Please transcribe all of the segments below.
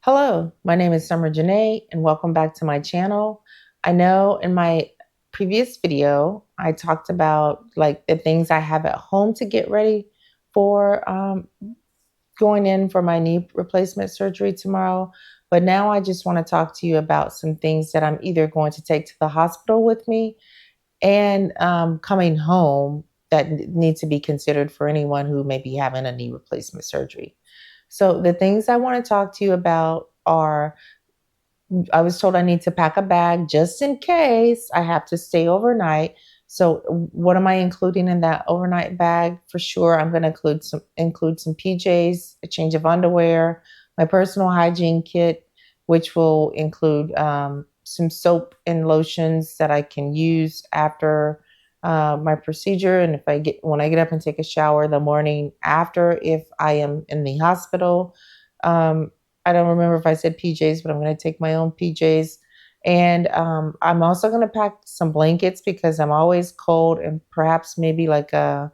Hello, my name is Summer Janae, and welcome back to my channel. I know in my previous video, I talked about like the things I have at home to get ready for going in for my knee replacement surgery tomorrow. But now I just want to talk to you about some things that I'm either going to take to the hospital with me and coming home that need to be considered for anyone who may be having a knee replacement surgery. So the things I want to talk to you about are I was told I need to pack a bag just in case I have to stay overnight. So what am I including in that overnight bag? For sure, I'm going to include some PJs, a change of underwear, my personal hygiene kit, which will include some soap and lotions that I can use after my procedure, and if I get when I get up and take a shower the morning after, if I am in the hospital. Um, I don't remember if I said PJs, but I'm going to take my own PJs. And I'm also going to pack some blankets because I'm always cold, and perhaps maybe like a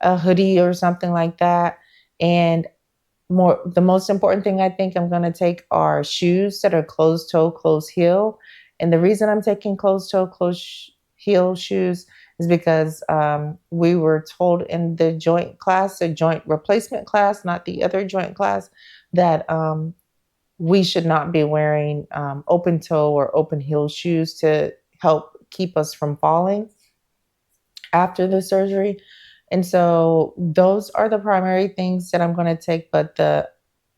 hoodie or something like that. And the most important thing I think I'm going to take are shoes that are closed toe, closed heel. And the reason I'm taking closed toe, heel shoes is because we were told in the joint class, the joint replacement class, not the other joint class, that we should not be wearing open toe or open heel shoes to help keep us from falling after the surgery. And so those are the primary things that I'm going to take. But the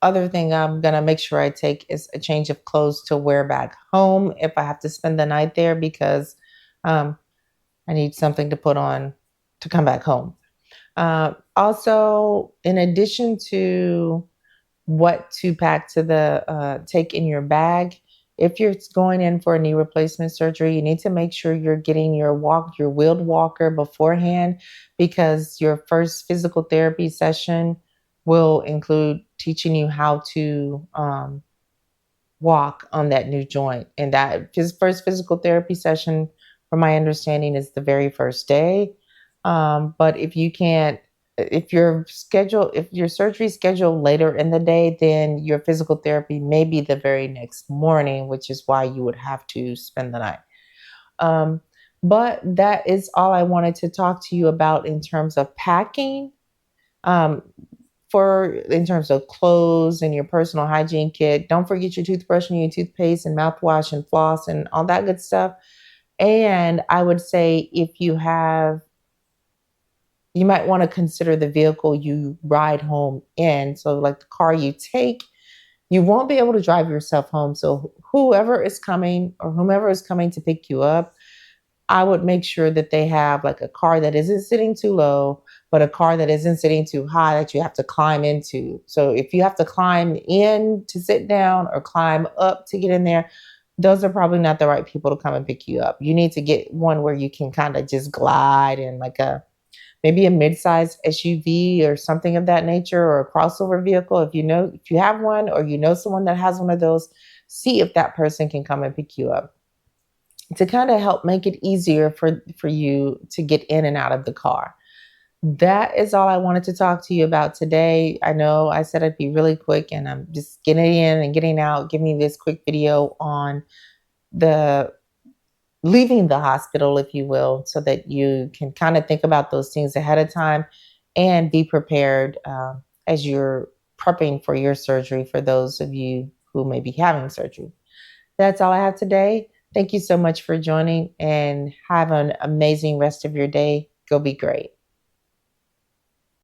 other thing I'm going to make sure I take is a change of clothes to wear back home if I have to spend the night there, because um, I need something to put on to come back home. Also, in addition to what to pack to the take in your bag. If you're going in for a knee replacement surgery, you need to make sure you're getting your wheeled walker beforehand, because your first physical therapy session will include teaching you how to walk on that new joint. And that his first physical therapy session, from my understanding, is the very first day. But if you can't, if your surgery is scheduled later in the day, then your physical therapy may be the very next morning, which is why you would have to spend the night. Um, but that is all I wanted to talk to you about in terms of packing. Um, for in terms of clothes and your personal hygiene kit. Don't forget your toothbrush and your toothpaste and mouthwash and floss and all that good stuff. And I would say you might want to consider the vehicle you ride home in. So like the car you take, you won't be able to drive yourself home. So whoever is coming or whomever is coming to pick you up, I would make sure that they have like a car that isn't sitting too low, but a car that isn't sitting too high that you have to climb into. So if you have to climb in to sit down or climb up to get in there, those are probably not the right people to come and pick you up. You need to get one where you can kind of just glide in, like maybe a mid-sized SUV or something of that nature, or a crossover vehicle. If you have one or you know someone that has one of those, see if that person can come and pick you up to kind of help make it easier for you to get in and out of the car. That is all I wanted to talk to you about today. I know I said I'd be really quick, and I'm just getting in and getting out, giving you this quick video on the leaving the hospital, if you will, so that you can kind of think about those things ahead of time and be prepared as you're prepping for your surgery, for those of you who may be having surgery. That's all I have today. Thank you so much for joining, and have an amazing rest of your day. Go be great.